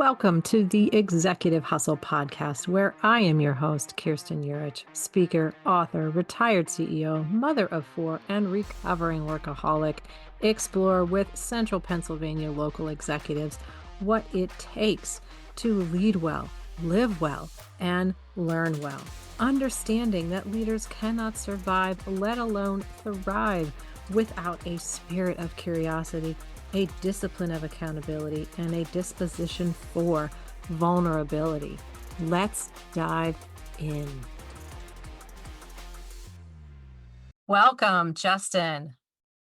Welcome to the Executive Hustle podcast, where I am your host, Kirsten Yurich, speaker, author, retired CEO, mother of four, and recovering workaholic. Explore with Central Pennsylvania local executives what it takes to lead well, live well, and learn well. Understanding that leaders cannot survive, let alone thrive, without a spirit of curiosity, a discipline of accountability, and a disposition for vulnerability. Let's dive in. Welcome, Justin,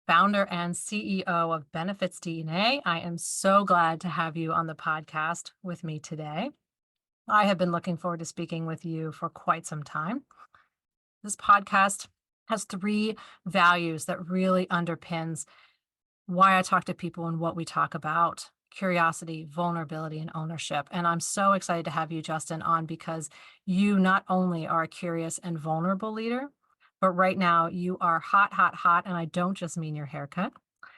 founder and CEO of BenefitsDNA. I am so glad to have you on the podcast with me today. I have been looking forward to speaking with you for quite some time. This podcast has three values that really underpins why I talk to people and what we talk about: curiosity, vulnerability, and ownership. And I'm so excited to have you, Justin, on because you not only are a curious and vulnerable leader, but right now you are hot, hot, hot. And I don't just mean your haircut,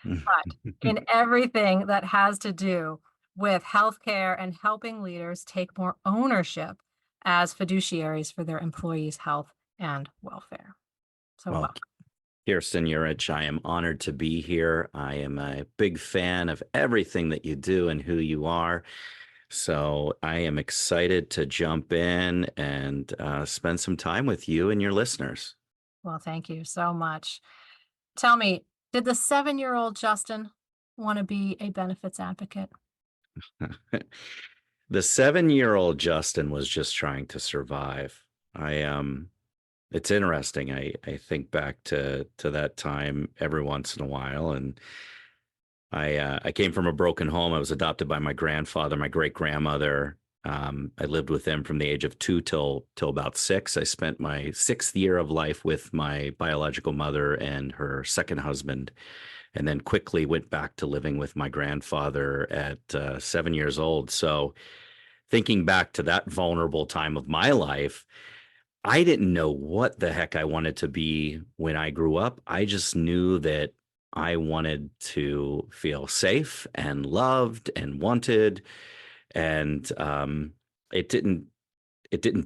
but in everything that has to do with healthcare and helping leaders take more ownership as fiduciaries for their employees' health and welfare. So Well, welcome. Kirsten Yurich, I am honored to be here. I am a big fan of everything that you do and who you are. So I am excited to jump in and spend some time with you and your listeners. Well, thank you so much. Tell me, did the 7-year-old Justin want to be a benefits advocate? The 7-year-old Justin was just trying to survive. It's interesting. I think back to that time every once in a while, and I came from a broken home. I was adopted by my grandfather, my great grandmother. I lived with them from the age of 2 till about 6. I spent my 6th year of life with my biological mother and her second husband, and then quickly went back to living with my grandfather at 7 years old. So thinking back to that vulnerable time of my life, I didn't know what the heck I wanted to be when I grew up. I just knew that I wanted to feel safe and loved and wanted. And it didn't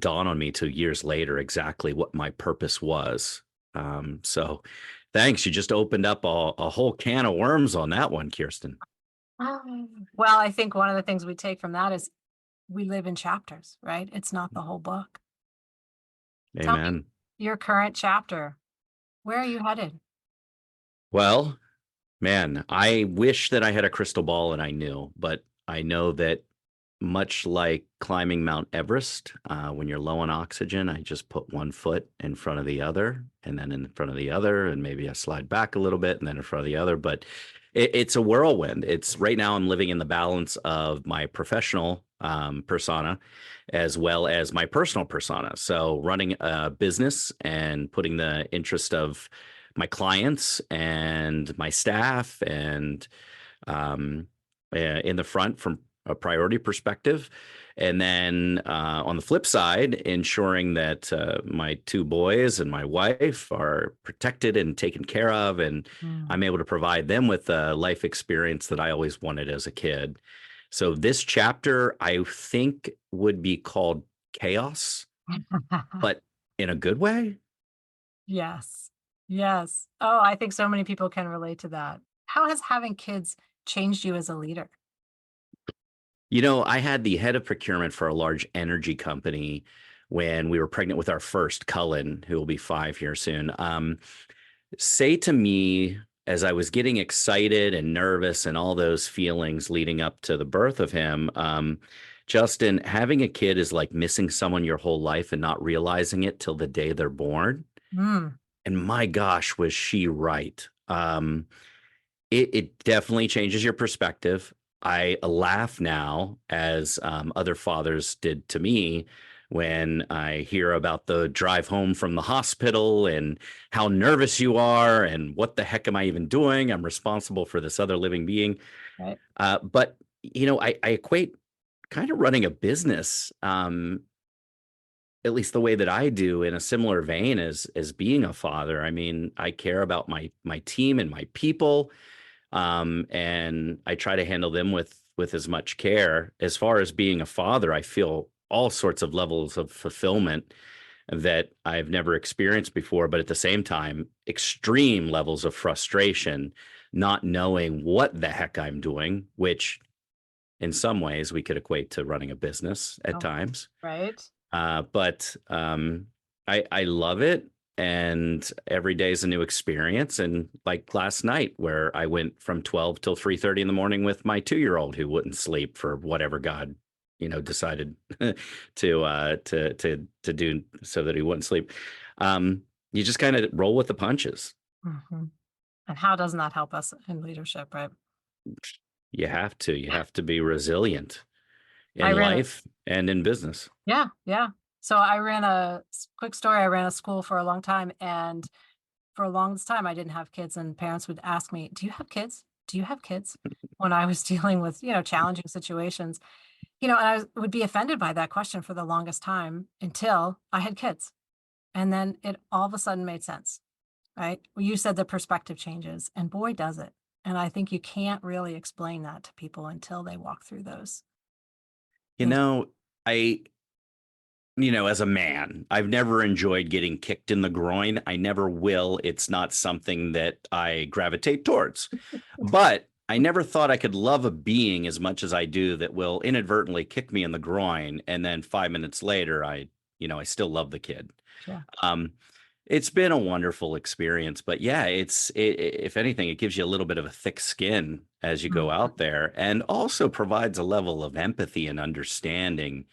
dawn on me till years later exactly what my purpose was. So thanks. You just opened up a whole can of worms on that one, Kirsten. Well, I think one of the things we take from that is we live in chapters, right? It's not the whole book. Tell me Amen. your current chapter. Where are you headed? Well, man, I wish that I had a crystal ball and I knew, but I know that much like climbing Mount Everest, when you're low on oxygen, I just put one foot in front of the other and then in front of the other, and maybe I slide back a little bit and then in front of the other. But it's a whirlwind. It's right now I'm living in the balance of my professional persona as well as my personal persona. So running a business and putting the interest of my clients and my staff and in the front from a priority perspective. And then on the flip side, ensuring that my 2 boys and my wife are protected and taken care of, and I'm able to provide them with the life experience that I always wanted as a kid. So this chapter, I think, would be called chaos, but in a good way. Yes. Yes. Oh, I think so many people can relate to that. How has having kids changed you as a leader? You know, I had the head of procurement for a large energy company when we were pregnant with our first, Cullen, who will be 5 here soon, say to me as I was getting excited and nervous and all those feelings leading up to the birth of him, Justin, having a kid is like missing someone your whole life and not realizing it till the day they're born. Mm. And my gosh, was she right? It definitely changes your perspective. I laugh now, as other fathers did to me, when I hear about the drive home from the hospital and how nervous you are and what the heck am I even doing? I'm responsible for this other living being. Right. But, you know, I equate kind of running a business, at least the way that I do, in a similar vein as being a father. I mean, I care about my team and my people. And I try to handle them with with as much care. As far as being a father, I feel all sorts of levels of fulfillment that I've never experienced before, but at the same time, extreme levels of frustration, not knowing what the heck I'm doing, which in some ways we could equate to running a business at Oh, times. right. But I love it, and every day is a new experience. And like last night, where I went from 12 till 3:30 in the morning with my 2-year-old who wouldn't sleep for whatever God, decided to do so that he wouldn't sleep. You just kind of roll with the punches. Mhm. And how doesn't that help us in leadership, right? You have to be resilient I in ran a life and in business. Yeah, yeah. So I ran quick story, I ran a school for a long time, and for a longest time, I didn't have kids, and parents would ask me, "Do you have kids? Do you have kids?" When I was dealing with, challenging situations, and would be offended by that question for the longest time until I had kids. And then it all of a sudden made sense, right? Well, you said the perspective changes, and boy, does it. And I think you can't really explain that to people until they walk through those You things. know, I as a man, I've never enjoyed getting kicked in the groin. I never will. It's not something that I gravitate towards. But I never thought I could love a being as much as I do that will inadvertently kick me in the groin. And then 5 minutes later, I still love the kid. Sure. Um, it's been a wonderful experience, but yeah, if anything, it gives you a little bit of a thick skin as you go Mhm. out there, and also provides a level of empathy and understanding,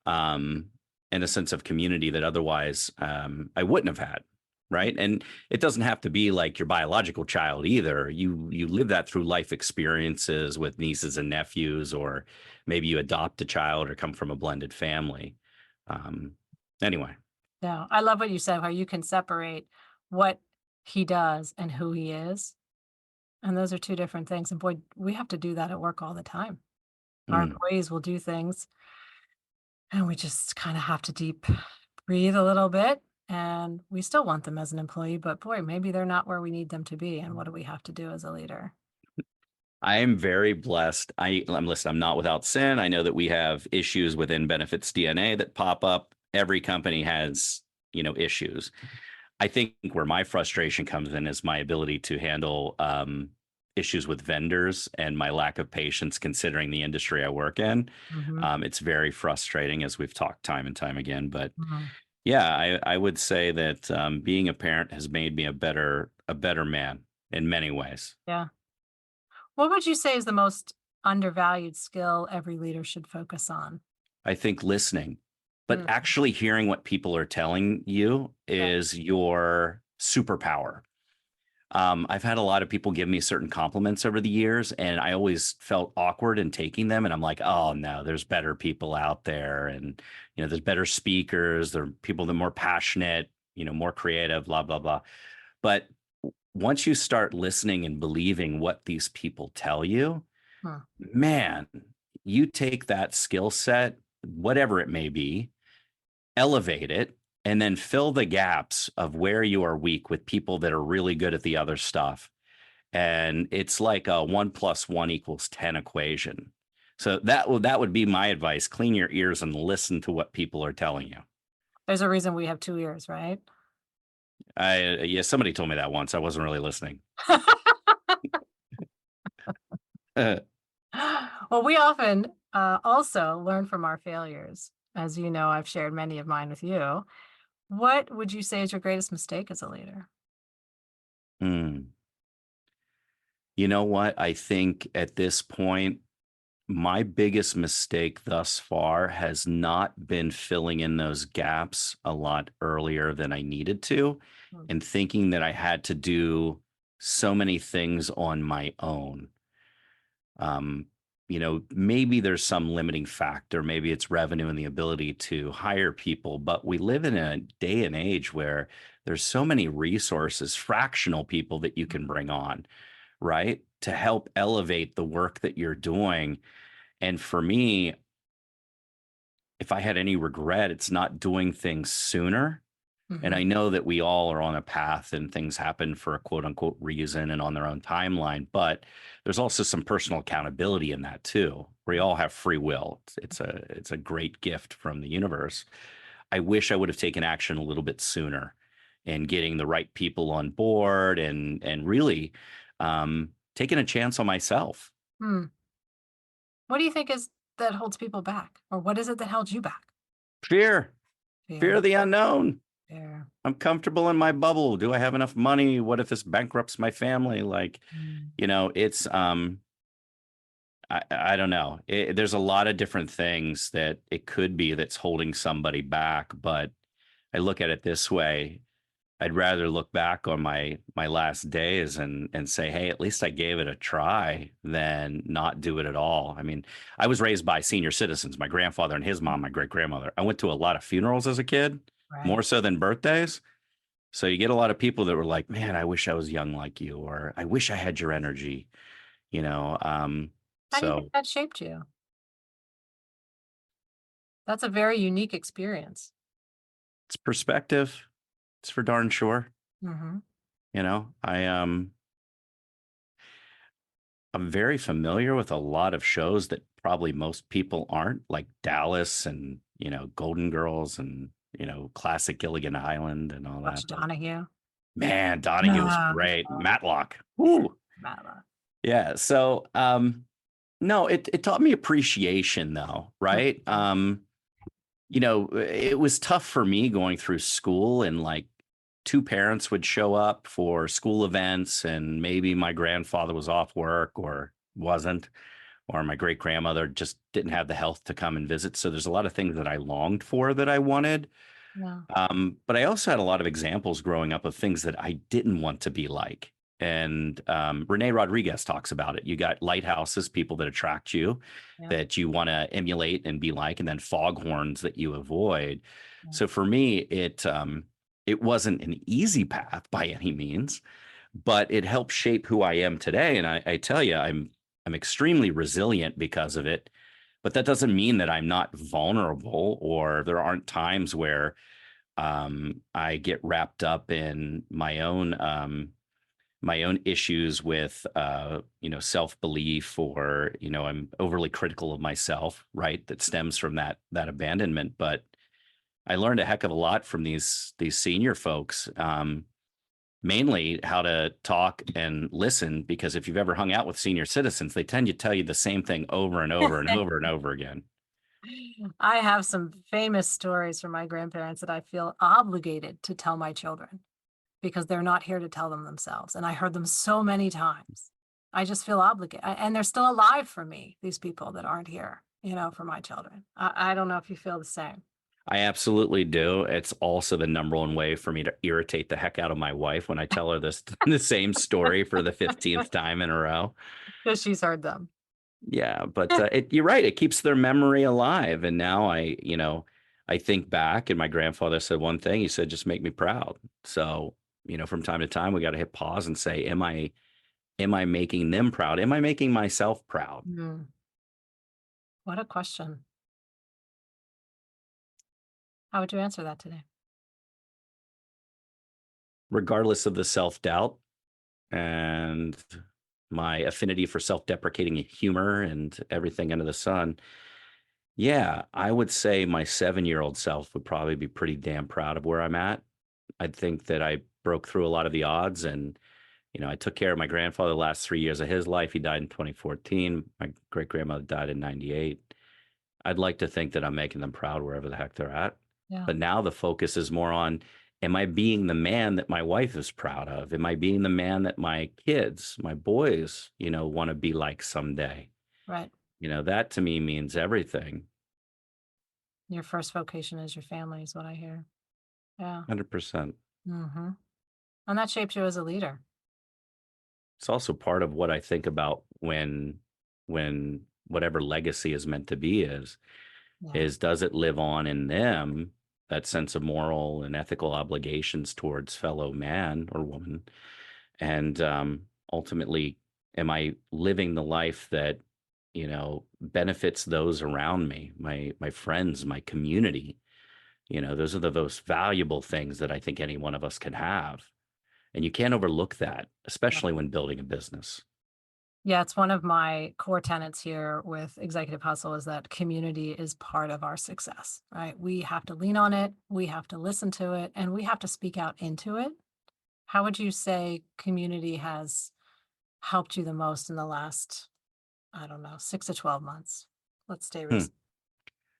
um, and a sense of community that otherwise I wouldn't have had. Right. And it doesn't have to be like your biological child either. You live that through life experiences with nieces and nephews, or maybe you adopt a child or come from a blended family. Um, anyway, Yeah, I love what you said, how you can separate what he does and who he is. And those are two different things. And boy, we have to do that at work all the time. Our mm, employees will do things and we just kind of have to deep breathe a little bit. And we still want them as an employee, but boy, maybe they're not where we need them to be. And what do we have to do as a leader? I am very blessed. I'm not without sin. I know that we have issues within Benefits DNA that pop up. Every company has, issues. I think where my frustration comes in is my ability to handle issues with vendors and my lack of patience considering the industry I work in. Hmm. It's very frustrating, as we've talked time and time again. But Hmm. yeah, I would say that being a parent has made me a better man in many ways. Yeah. What would you say is the most undervalued skill every leader should focus on? I think listening, but Mm, actually hearing what people are telling you yeah. is your superpower. I've had a lot of people give me certain compliments over the years, and I always felt awkward in taking them. And I'm like, oh no, there's better people out there, and there's better speakers. There are people that are more passionate, more creative, blah blah blah. But once you start listening and believing what these people tell you, Hmm. man, you take that skill set, whatever it may be, elevate it, and then fill the gaps of where you are weak with people that are really good at the other stuff. And it's like a 1 + 1 = 10 equation. So that would be my advice. Clean your ears and listen to what people are telling you. There's a reason we have 2 ears, right? Yeah, somebody told me that once. I wasn't really listening. Well, we often also learn from our failures. As you know, I've shared many of mine with you. What would you say is your greatest mistake as a leader? Hmm. You know what? I think at this point, my biggest mistake thus far has not been filling in those gaps a lot earlier than I needed to, Mm, and thinking that I had to do so many things on my own. Um, maybe there's some limiting factor. Maybe it's revenue and the ability to hire people, but we live in a day and age where there's so many resources, fractional people that you can mm, bring on, right? To help elevate the work that you're doing. And for me, if I had any regret, it's not doing things sooner. And I Mhm. know that we all are on a path and things happen for a quote unquote reason and on their own timeline, but there's also some personal accountability in that too. We all have free will. It's a great gift from the universe. I wish I would have taken action a little bit sooner and getting the right people on board and really taking a chance on myself. Hmm. What do you think is that holds people back? Or what is it that held you back? Fear, fear Fear. of the unknown. Fear. I'm comfortable in my bubble. Do I have enough money? What if this bankrupts my family? Like, Mm. it's I don't know. There's a lot of different things that it could be that's holding somebody back, but I look at it this way. I'd rather look back on my last days and say, hey, at least I gave it a try than not do it at all. I mean, I was raised by senior citizens, my grandfather and his mom, my great grandmother. I went to a lot of funerals as a kid, Right. more so than birthdays. So you get a lot of people that were like, man, I wish I was young like you, or I wish I had your energy, you know. How do you think So that shaped you? That's a very unique experience. it's perspective. It's for darn sure. Mhm. I'm very familiar with a lot of shows that probably most people aren't, like Dallas and, Golden Girls and, classic Gilligan Island and all that. Watch Donahue. Man, Donahue was Yeah. great. Matlock. Yeah. Woo. Matlock. Yeah. So no, it taught me appreciation though, right? Mhm. It was tough for me going through school and like two parents would show up for school events and maybe my grandfather was off work or wasn't, or my great grandmother just didn't have the health to come and visit. So there's a lot of things that I longed for that I wanted. Yeah. But I also had a lot of examples growing up of things that I didn't want to be like. And Renee Rodriguez talks about it. You got lighthouses, people that attract you, Yeah. that you want to emulate and be like, and then foghorns that you avoid. Yeah. So for me, it wasn't an easy path by any means, but it helped shape who I am today. And I tell you, I'm extremely resilient because of it. But that doesn't mean that I'm not vulnerable or there aren't times where I get wrapped up in my own issues with self belief, or I'm overly critical of myself, right? That stems from that abandonment. But I learned a heck of a lot from these senior folks. Mainly how to talk and listen, because if you've ever hung out with senior citizens, they tend to tell you the same thing over and over and over and over again. I have some famous stories from my grandparents that I feel obligated to tell my children because they're not here to tell them themselves. And I heard them so many times. I just feel obligated. And they're still alive for me, these people that aren't here, for my children. I don't know if you feel the same. I absolutely do. It's also the number one way for me to irritate the heck out of my wife when I tell her this the same story for the 15th time in a row. Because she's heard them. Yeah, but you're right. It keeps their memory alive. And now I think back, and my grandfather said one thing. He said, "Just make me proud." So, from time to time, we got to hit pause and say, "Am I making them proud? Am I making myself proud?" Mm, what a question. How would you answer that today? Regardless of the self doubt and my affinity for self deprecating humor and everything under the sun. Yeah, I would say my 7-year-old self would probably be pretty damn proud of where I'm at. I think that I broke through a lot of the odds, and I took care of my grandfather the last 3 years of his life. He died in 2014. My great grandmother died in 98. I'd like to think that I'm making them proud wherever the heck they're at. Yeah. But now the focus is more on, am I being the man that my wife is proud of? Am I being the man that my kids, my boys, want to be like someday? Right. That to me means everything. Your first vocation is your family, is what I hear. Yeah. 100%. Hmm. And that shaped you as a leader. It's also part of what I think about when whatever legacy is meant to be Yeah. is does it live on in them, that sense of moral and ethical obligations towards fellow man or woman, and ultimately, am I living the life that benefits those around me, my friends, my community? Those are the most valuable things that I think any one of us can have. And you can't overlook that, especially when building a business. Yeah, it's one of my core tenets here with Executive Hustle is that community is part of our success, right? We have to lean on it, we have to listen to it, and we have to speak out into it. How would you say community has helped you the most in the last, I don't know, 6 to 12 months? Let's stay Hmm. recent.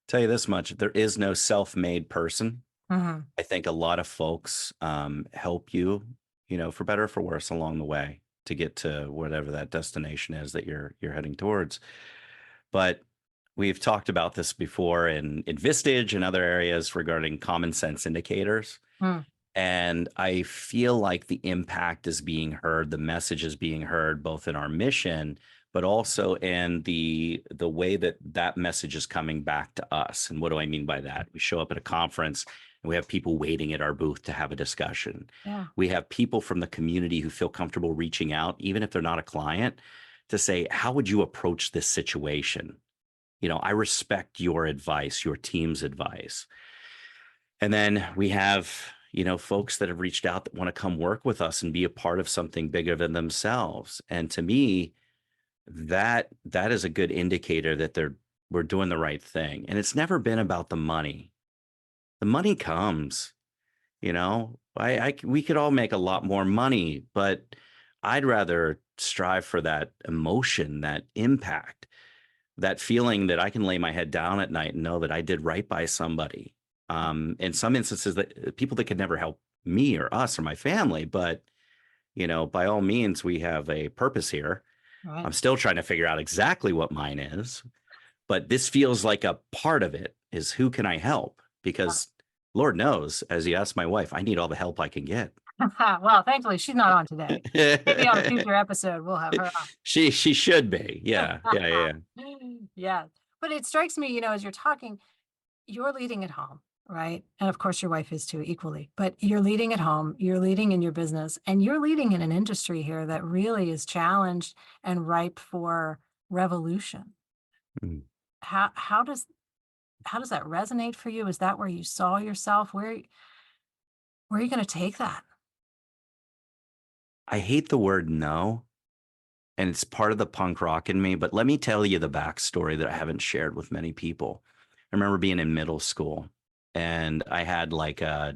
Tell you this much, there is no self-made person. Mhm. I think a lot of folks help you, for better or for worse along the way to get to whatever that destination is that you're heading towards. But we've talked about this before in Vistage and other areas regarding common sense indicators. Mm. And I feel like the impact is being heard, the message is being heard, both in our mission, but also in the way that that message is coming back to us. And what do I mean by that? We show up at a conference and we have people waiting at our booth to have a discussion. Yeah. We have people from the community who feel comfortable reaching out, even if they're not a client, to say, how would you approach this situation? I respect your advice, your team's advice. And then we have, folks that have reached out that want to come work with us and be a part of something bigger than themselves. And to me, that is a good indicator that we're doing the right thing. And it's never been about the money. The money comes, we could all make a lot more money, but I'd rather strive for that emotion, that impact, that feeling that I can lay my head down at night and know that I did right by somebody. In some instances, that people that could never help me or us or my family, but by all means, we have a purpose here. Right. I'm still trying to figure out exactly what mine is, but this feels like a part of it is who can I help? Because Lord knows, as you asked my wife, I need all the help I can get. Well, thankfully, she's not on today. Maybe on a future episode, we'll have her She should be. Yeah. Yeah. on. Yeah. Yeah. But it strikes me, as you're talking, you're leading at home, right? And of course, your wife is too, equally. But you're leading at home, you're leading in your business, and you're leading in an industry here that really is challenged and ripe for revolution. Mm. How does that resonate for you? Is that where you saw yourself? Where are you going to take that? I hate the word no, and it's part of the punk rock in me, but let me tell you the backstory that I haven't shared with many people. I remember being in middle school and I had like I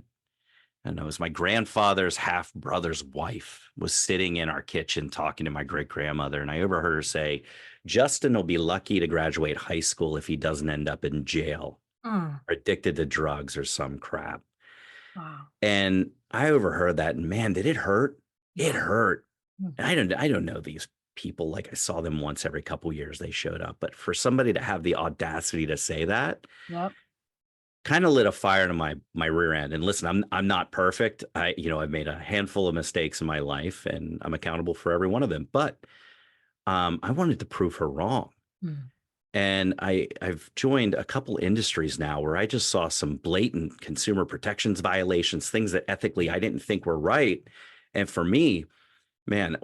don't know, it was my grandfather's half brother's wife was sitting in our kitchen talking to my great grandmother. And I overheard her say, Justin will be lucky to graduate high school if he doesn't end up in jail Mm, or addicted to drugs or some crap. wow. And I overheard that, and man, did it hurt? It Yeah. hurt. Mm, And I don't know these people. Like, I saw them once every couple years they showed up, but for somebody to have the audacity to say that yep. kind of lit a fire to my rear end. And listen, I'm not perfect. I've made a handful of mistakes in my life and I'm accountable for every one of them, but I wanted to prove her wrong. Mm, And I've joined a couple industries now where I just saw some blatant consumer protections violations, things that ethically I didn't think were right. And for me, man,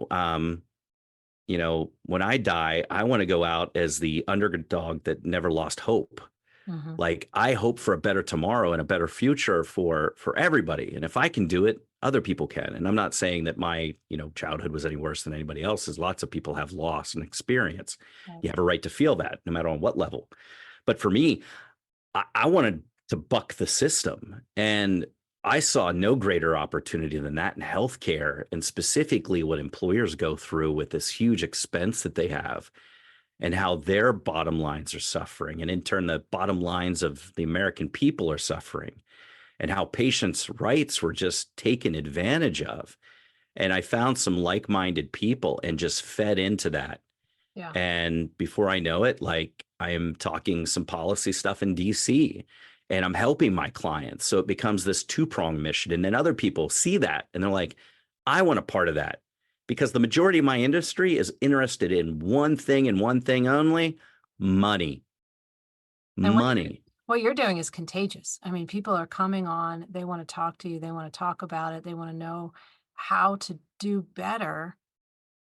when I die, I want to go out as the underdog that never lost hope. mhm. Like, I hope for a better tomorrow and a better future for everybody. And if I can do it, other people can. And I'm not saying that my, childhood was any worse than anybody else's. Lots of people have loss and experience. Right. You have a right to feel that no matter on what level. But for me, I wanted to buck the system. And I saw no greater opportunity than that in healthcare, and specifically what employers go through with this huge expense that they have and how their bottom lines are suffering. And in turn, the bottom lines of the American people are suffering, and how patients' rights were just taken advantage of. And I found some like minded people and just fed into that. Yeah. And before I know it, like, I am talking some policy stuff in DC and I'm helping my clients. So it becomes this two-pronged mission. And then other people see that and they're like, I want a part of that, because the majority of my industry is interested in one thing and one thing only: money. And Money. what you're doing is contagious. I mean, people are coming on, they want to talk to you, they want to talk about it, they want to know how to do better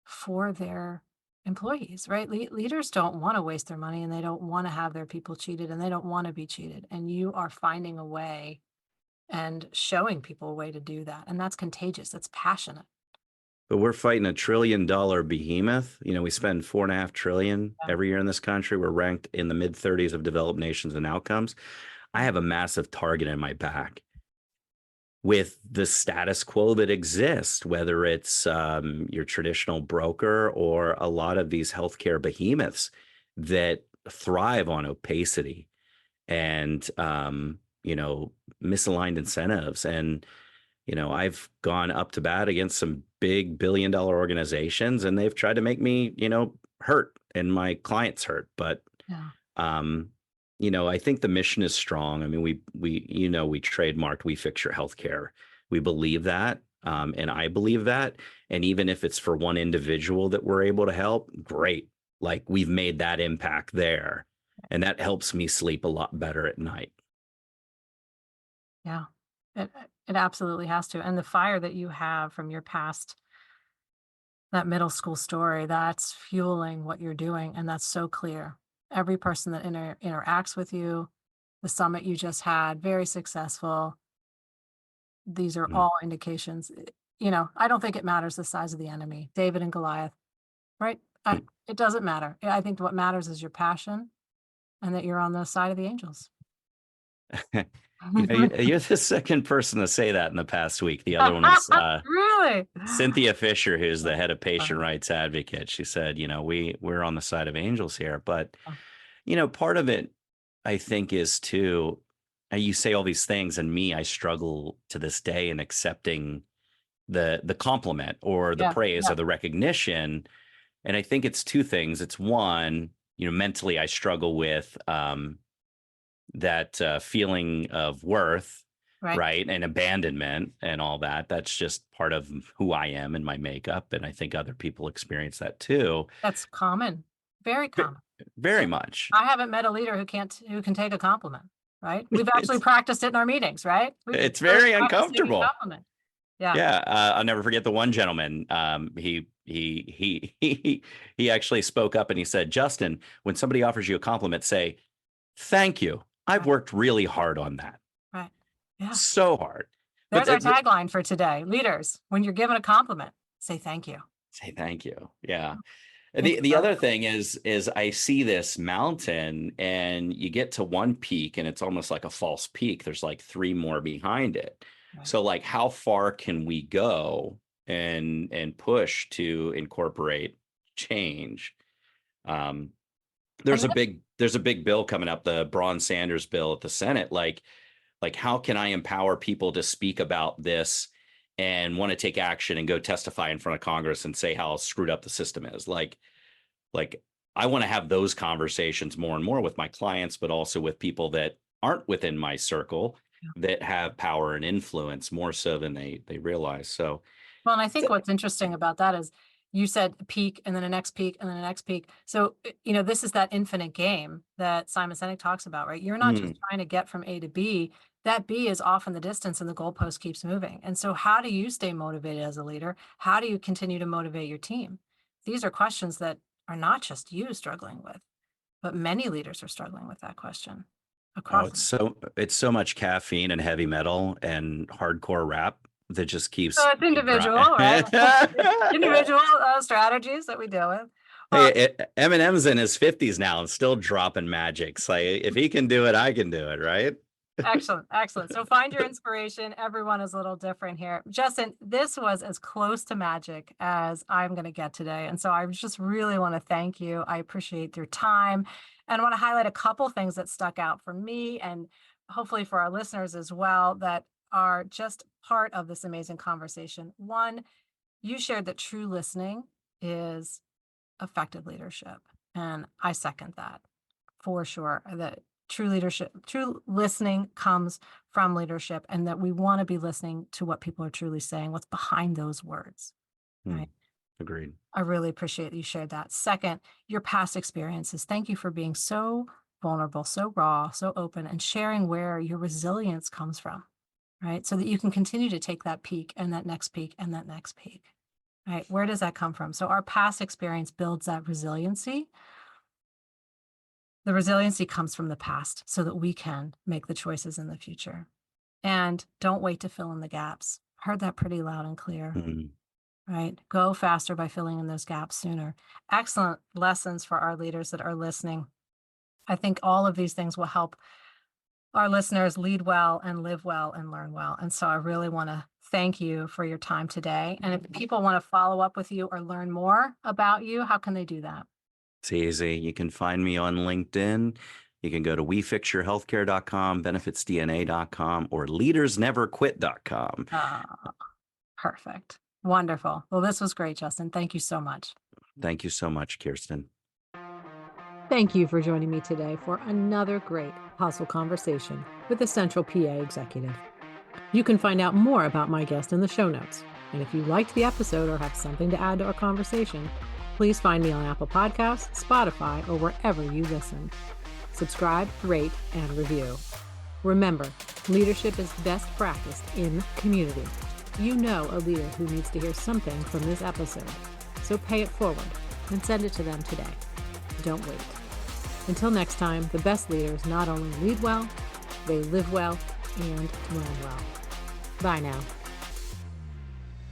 for their employees, right? Leaders don't want to waste their money and they don't want to have their people cheated and they don't want to be cheated. And you are finding a way and showing people a way to do that. And that's contagious. That's passionate. But we're fighting $1 trillion behemoth. We spend 4.5 trillion Yeah. every year in this country. We're ranked in the mid 30s of developed nations and outcomes. I have a massive target in my back with the status quo that exists, whether it's your traditional broker or a lot of these healthcare behemoths that thrive on opacity and misaligned incentives. And I've gone up to bat against some big billion-dollar organizations, and they've tried to make me hurt, and my clients hurt. But Yeah. I think the mission is strong. I mean, we trademarked "We Fix Your Healthcare." We believe that, and I believe that. And even if it's for one individual that we're able to help, great. Like, we've made that impact there, and that helps me sleep a lot better at night. Yeah. It, it absolutely has to. And the fire that you have from your past, that middle school story, that's fueling what you're doing. And that's so clear. Every person that interacts with you, the summit you just had, very successful. These are Mm. all indications. I don't think it matters the size of the enemy, David and Goliath, right? It doesn't matter. I think what matters is your passion and that you're on the side of the angels. You're the second person to say that in the past week. The other one was Really? Cynthia Fisher, who's the head of Uh, patient rights advocate. She said, we're on the side of angels here. But, uh, part of it, I think, is too, you say all these things, and I struggle to this day in accepting the compliment or the yeah, praise yeah, or the recognition. And I think it's two things. It's one, mentally I struggle with that feeling of worth, right. right? And abandonment and all that. That's just part of who I am and my makeup. And I think other people experience that too. That's common, very V- common. Very much. I haven't met a leader who can take a compliment, right? We've actually It's practiced it in our meetings, right? We it's really very practice taking a uncomfortable. compliment. Yeah, Yeah, I'll never forget the one gentleman. He actually spoke up and he said, "Justin, when somebody offers you a compliment, say thank you. I've right, worked really hard on that, right. Yeah. so hard." But There's our tagline for today. Leaders, when you're given a compliment, say thank you. say thank you. Yeah. It's The so other thing is I see this mountain, and you get to one peak and it's almost like a false peak. There's like three more behind it. right. So, like, how far can we go and push to incorporate change? Um, And there's a big bill coming up, the Braun Sanders bill at the Senate. Like, how can I empower people to speak about this and want to take action and go testify in front of Congress and say how screwed up the system is? Like, I want to have those conversations more and more with my clients, but also with people that aren't within my circle that have power and influence more so than they realize. So Well, and I think what's interesting about that is you said a peak and then a next peak and then a next peak. So, this is that infinite game that Simon Sinek talks about, right? You're not just mm, trying to get from A to B. That B is off in the distance and the goalpost keeps moving. And so how do you stay motivated as a leader? How do you continue to motivate your team? These are questions that are not just you struggling with, but many leaders are struggling with that question oh, across. it's so much caffeine and heavy metal and hardcore rap that just So keeps it's me individual, right? Individual strategies that we deal with. Well, Hey, Eminem's in his 50s now and still dropping magics. Like, if he can do it, I can do it, right? excellent, excellent. So find your inspiration. Everyone is a little different here. Justin, this was as close to magic as I'm going to get today. And so I just really want to thank you. I appreciate your time and I want to highlight a couple things that stuck out for me and hopefully for our listeners as well that are just part of this amazing conversation. One, you shared that true listening is effective leadership. And I second that for sure. That true leadership, true listening comes from leadership, and that we want to be listening to what people are truly saying, what's behind those words. Hmm, Right. agreed. I really appreciate that you shared that. Second, your past experiences. Thank you for being so vulnerable, so raw, so open, and sharing where your resilience comes from. Right. So that you can continue to take that peak and that next peak and that next peak. Right. Where does that come from? So our past experience builds that resiliency. The resiliency comes from the past so that we can make the choices in the future. And don't wait to fill in the gaps. Heard that pretty loud and clear, Mm. right? Go faster by filling in those gaps sooner. Excellent lessons for our leaders that are listening. I think all of these things will help our listeners lead well and live well and learn well. And so I really want to thank you for your time today. And if people want to follow up with you or learn more about you, how can they do that? It's easy. You can find me on LinkedIn. You can go to wefixyourhealthcare.com, benefitsdna.com, or leadersneverquit.com. Perfect. Wonderful. Well, this was great, Justin. Thank you so much. Thank you so much, Kirsten. Thank you for joining me today for another great Hustle Conversation with the Central PA Executive. You can find out more about my guest in the show notes. And if you liked the episode or have something to add to our conversation, please find me on Apple Podcasts, Spotify, or wherever you listen. Subscribe, rate, and review. Remember, leadership is best practiced in community. You know a leader who needs to hear something from this episode, so pay it forward and send it to them today. Don't wait. Until next time, the best leaders not only lead well, they live well and learn well. Bye now.